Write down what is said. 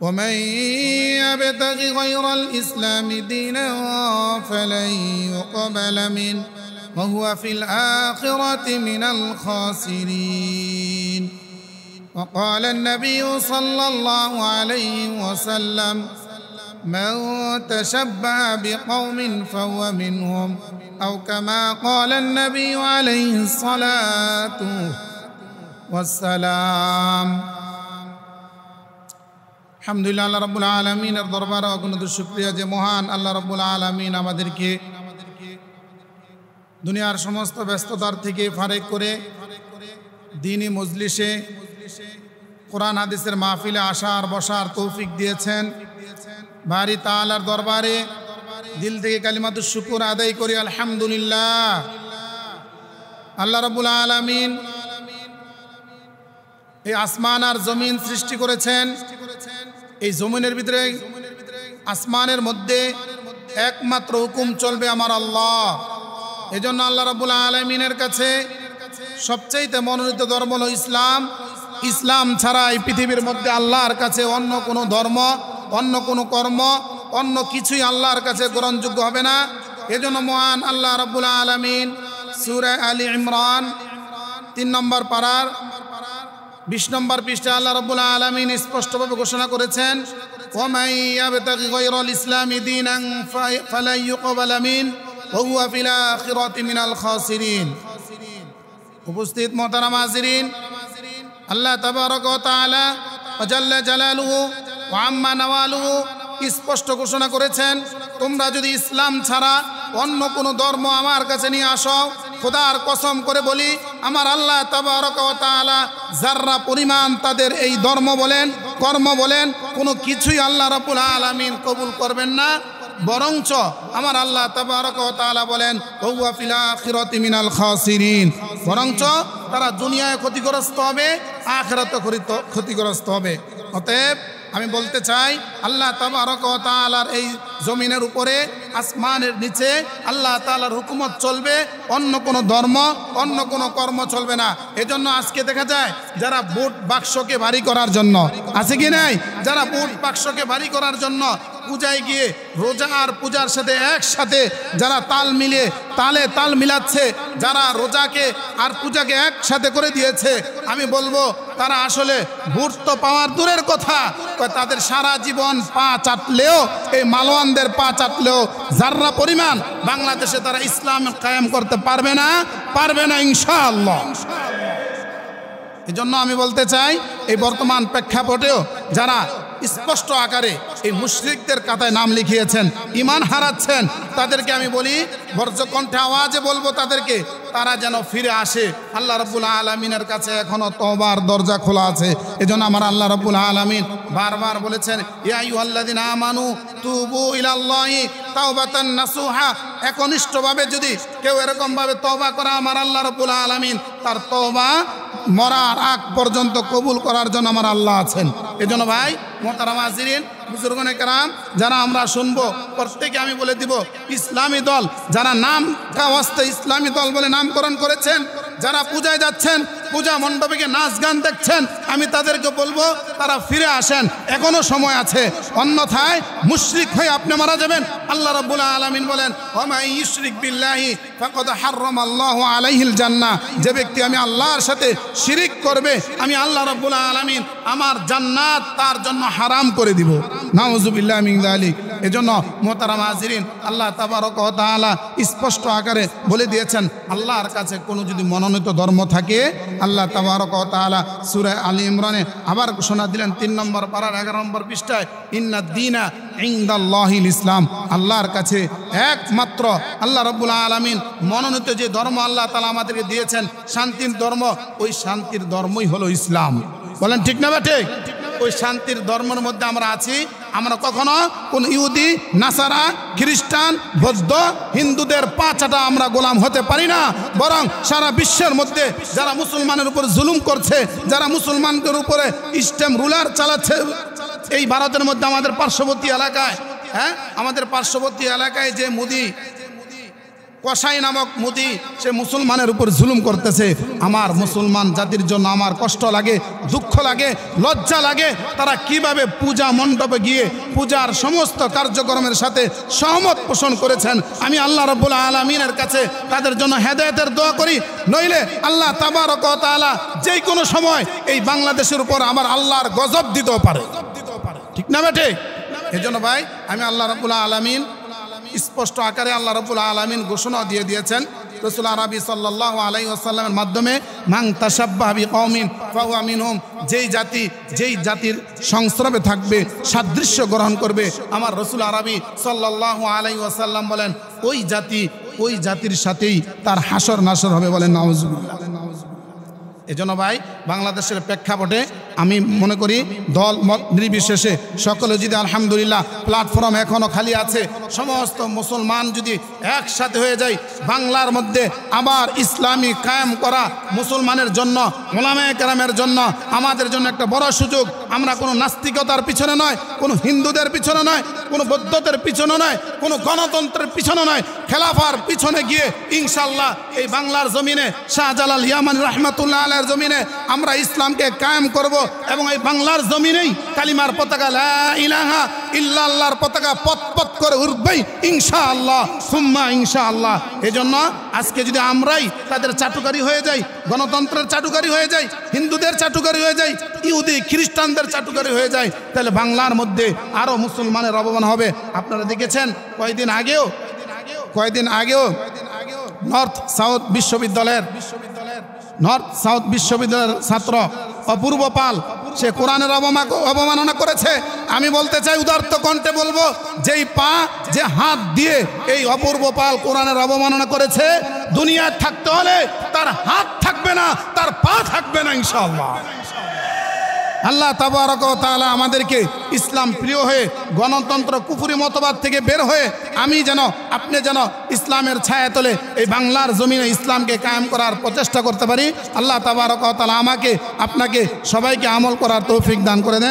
ومن يبتغ غير الإسلام دينا فلن يقبل منه وهو في الآخرة من الخاسرين وقال النبي صلى الله عليه وسلم من تشبه بقوم فهو منهم أو كما قال النبي عليه الصلاة والسلام আলহামদুলিল্লাহ আল্লাহ রাব্বুল আলামিনের দরবারে অগণিত শুকরিয়া যে মহান আল্লাহ রাব্বুল আলামিন আমাদেরকে দুনিয়ার সমস্ত ব্যস্ততার থেকে ফারেক করে দ্বীনি মজলিসে কোরআন হাদিসের মাহফিলে আসার বসার তৌফিক দিয়েছেন। বারি তাআলার দরবারে দিল থেকে কালিমাতুশ শুকর আদায় করি আলহামদুলিল্লাহ। আল্লাহ রাব্বুল আলামিন এই আসমান আর জমিন সৃষ্টি করেছেন। এই জমিনের ভিতরে আসমানের মধ্যে একমাত্র হুকুম চলবে আমার আল্লাহ। এজন্য আল্লাহ রাব্বুল আলামিনের কাছে সবচেয়ে মনোনীত ধর্ম হলো ইসলাম। ইসলাম ছাড়া এই পৃথিবীর মধ্যে আল্লাহর কাছে অন্য কোনো ধর্ম, অন্য কোনো কর্ম, অন্য কিছুই আল্লাহর কাছে গ্রহণযোগ্য হবে না। এজন্য মহান আল্লাহ রাব্বুল আলামিন সূরা আলী ইমরান 3 নম্বর পারার 20 নম্বর পৃষ্ঠা আল্লাহ রাব্বুল আলামিন স্পষ্টভাবে ঘোষণা করেছেন, ওয়ামান ইয়াবতাগি গায়রাল ইসলামি দীনান ফালান ইউকবালা মিন ওয়া হুয়া ফিল আখিরাতি মিনাল খাসিরিন। উপস্থিত মুহতারাম হাজিরিন, আল্লাহ তাবারক ওয়া তাআলা ওয়া জাল্লা জালালুহু ওয়া আম্মা নাওয়ালুহু স্পষ্ট ঘোষণা করেছেন, তোমরা যদি ইসলাম ছাড়া অন্য কোনো ধর্ম আমার কাছে নিয়ে আসো, খোদার কসম করে বলি আমার আল্লাহ তাবারক ওয়া তাআলা যাররা পরিমাণ তাদের এই ধর্ম বলেন, কর্ম বলেন, কোনো কিছুই আল্লাহ রাব্বুল আলামিন কবুল করবেন না। বরঞ্চ আমার আল্লাহ তাবারক ওয়া তাআলা বলেন ওয়া ফিল আখিরাতি মিনাল খাসিরিন, বরঞ্চ তারা দুনিয়ায় ক্ষতিগ্রস্ত হবে, আখিরাতে ক্ষতিগ্রস্ত হবে। অতএব আমি বলতে চাই আল্লাহ তাবারক ওয়া তাআলার এই জমিনের উপরে আসমানের নিচে আল্লাহ তাআলার হুকুমত চলবে, অন্য কোনো ধর্ম, অন্য কোনো কর্ম চলবে না। এজন্য আজকে দেখা যায় যারা ভোট বাক্সকে ভারী করার জন্য আছে কি নাই, যারা ভোট বাক্সকে ভারী করার জন্য পূজায় গিয়ে রোজা আর পূজার সাথে একসাথে যারা তাল মিলাচ্ছে, যারা রোজাকে আর পূজাকে একসাথে করে দিয়েছে, আমি বলবো তারা আসলে ভোট তো পাওয়ার দূরের কথা, তাদের সারা জীবন পা চাটলেও, এই মালওয়ানদের পা চাটলেও যাররা পরিমাণ বাংলাদেশে তারা ইসলাম কায়েম করতে পারবে না ইনশাআল্লাহ। এজন্য আমি বলতে চাই এই বর্তমান প্রেক্ষাপটেও যারা স্পষ্ট আকারে এই মুশরিকদের কাতায় নাম লিখিয়েছেন, ঈমান হারাচ্ছেন, তাদেরকে আমি বলি বজ্রকণ্ঠে আওয়াজে বলবো তাদেরকে, তারা যেন ফিরে আসে। আল্লাহ রাব্বুল আলামিনের কাছে এখনো তওবার দরজা খোলা আছে। এজন্য আমার আল্লাহ রাব্বুল আলামিন বারবার বলেছেন, ইয়া আইয়ুহাল্লাযিনা আমানু তুবু ইলাল্লাহি তাওবাতান নাসুহা। একনিষ্ঠভাবে যদি কেউ এরকমভাবে তওবা করে, আমার আল্লাহ রাব্বুল আলামিন তার তওবা মরার আগ পর্যন্ত কবুল করার জন্য আমার আল্লাহ আছেন। এজন্য ভাই মুহতারাম হাজিরিন, বুজুর্গনে কেরাম, যারা আমরা শুনবো প্রত্যেকে আমি বলে দিব ইসলামী দল, যারা নাম কাওয়াস্তে ইসলামী দল বলে নামকরণ করেছেন, যারা পূজায় যাচ্ছেন, পূজা মণ্ডপে নাচ গান দেখছেন, আমি তাদেরকে বলবো তারা ফিরে আসেন, এখনো সময় আছে। অন্যথায় মুশরিক হয়ে আপনি মারা যাবেন। আল্লাহ রাব্বুল আলামিন বলেন, ওয়া মান ইউশরিক বিল্লাহি ফাকাদ হারামাল্লাহু আলাইহিল জান্নাহ। যে ব্যক্তি আমি আল্লাহর সাথে শিরিক করবে, আমি আল্লাহ রাব্বুল আলামিন আমার জান্নাত তার জন্য হারাম করে দিব। নাউযুবিল্লাহি মিন যালিক। এজন্য মুহতারাম হাজিরিন, আল্লাহ তাবারক ওয়া তাআলা স্পষ্ট আকারে বলে দিয়েছেন, আল্লাহর কাছে কোনো যদি মনোনীত ধর্ম থাকে, আল্লাহ তাবারক ওয়া তাআলা সূরা আলী ইমরানে আবার ঘোষণা দিলেন 3 নম্বর পারার 11 নম্বর পৃষ্ঠায়, ইন্নাদ দীনা ইনদাল্লাহিল ইসলাম। আল্লাহর কাছে একমাত্র আল্লাহ রাব্বুল আলামিন মনোনীত যে ধর্ম আল্লাহ তাআলা আমাদেরকে দিয়েছেন, শান্তির ধর্ম, ওই শান্তির ধর্মই হলো ইসলাম। বলেন ঠিক না বেঠিক? ওই শান্তির ধর্মের মধ্যে আমরা আছি। আমরা কখনো কোন ইহুদি, নাসারা, খ্রিস্টান, বৌদ্ধ, হিন্দুদের পাঁচাটা আমরা গোলাম হতে পারি না। বরং সারা বিশ্বের মধ্যে যারা মুসলমানের উপর জুলুম করছে, যারা মুসলমানদের উপরে স্টেম রুলার চালাচ্ছে, এই ভারতের মধ্যে আমাদের পার্শ্ববর্তী এলাকায়, আমাদের পার্শ্ববর্তী এলাকায় যে মোদি কসাই নামক মুদি সে মুসলমানের উপর জুলুম করতেছে। আমার মুসলমান জাতির জন্য আমার কষ্ট লাগে, দুঃখ লাগে, লজ্জা লাগে। তারা কিভাবে পূজা মণ্ডপে গিয়ে পূজার সমস্ত কার্যক্রমের সাথে সহমত পোষণ করেছেন। আমি আল্লাহ রাব্বুল আলামিনের কাছে তাদের জন্য হেদায়েতের দোয়া করি। নইলে আল্লাহ তাবারক ওয়া তাআলা যে কোনো সময় এই বাংলাদেশের উপর আমার আল্লাহর গজব দিতেও পারে, ঠিক না বেটে? এজন্য ভাই আমি আল্লাহ রাব্বুল আলামিন স্পষ্ট আকারে আল্লাহ রাব্বুল আলামিন ঘোষণা দিয়ে দিয়েছেন রাসূল আরবি সাল্লাল্লাহু আলাইহি ওয়াসাল্লামের মাধ্যমে, মান তাশাব্বাহা বিকওমিন ফাহুয়া মিনহুম। যেই জাতির সংস্রবে থাকবে, সাদৃশ্য গ্রহণ করবে, আমার রাসূল আরবি সাল্লাল্লাহু আলাইহি ওয়াসাল্লাম বলেন ওই জাতির সাথেই তার হাসর নাসর হবে। বলেন নাউজুবিল্লাহ। এজন্য ভাই বাংলাদেশের প্রেক্ষাপটে আমি মনে করি দল মত নির্বিশেষে সকলে যদি আলহামদুলিল্লাহ প্ল্যাটফর্ম এখনও খালি আছে, সমস্ত মুসলমান যদি একসাথে হয়ে যায় বাংলার মধ্যে আবার ইসলামী কায়েম করা মুসলমানের জন্য, ওলামায়ে কেরামের জন্য, আমাদের জন্য একটা বড় সুযোগ। আমরা কোনো নাস্তিকতার পিছনে নয়, কোনো হিন্দুদের পিছনে নয়, কোনো বৌদ্ধদের পিছনে নয়, কোনো গণতন্ত্রের পিছনে নয়, খেলাফার পিছনে গিয়ে ইনশাআল্লাহ এই বাংলার জমিনে শাহজালাল ইয়ামানী রাহমাতুল্লাহ আলাইহির জমিনে আমরা ইসলামকে কায়েম করব এবং এই বাংলার জমিনেই কালিমার পতাকা লা ইলাহা ইল্লাল্লাহর পতাকা পতপত করে উঠবেই ইনশাআল্লাহ সুম্মা ইনশাআল্লাহ। এজন্য আজকে যদি আমরাই তাদের চাটুকারি হয়ে যাই, গণতন্ত্রের চাটুকারি হয়ে যাই, হিন্দুদের চাটুকারি হয়ে যাই, ইহুদি খ্রিস্টানদের চাটুকারি হয়ে যায়, তাহলে বাংলার মধ্যে আরও মুসলমানের অবমান হবে। আপনারা দেখেছেন কয়েকদিন আগেও নর্থ সাউথ বিশ্ববিদ্যালয়ের ছাত্র অপূর্ব পাল সে কোরআনের অবমাননা করেছে। আমি বলতে চাই উদার্ত কণ্ঠে বলবো, যে হাত দিয়ে এই অপূর্ব পাল কোরআনের অবমাননা করেছে, দুনিয়ায় থাকতে হলে তার হাত থাকবে না, তার পা থাকবে না ইনশাআল্লাহ। আল্লাহ তাবারক ওয়া তাআলা আমাদেরকে ইসলাম প্রিয় হয়ে গণতন্ত্র কুফরি মতবাদ থেকে বের হয়ে আপনি যেন ইসলামের ছায়াতলে এই বাংলার জমিনে ইসলামকে কায়েম করার প্রচেষ্টা করতে পারি। আল্লাহ তাবারক ওয়া তাআলা আমাকে, আপনাকে, সবাইকে আমল করার তৌফিক দান করে দেন।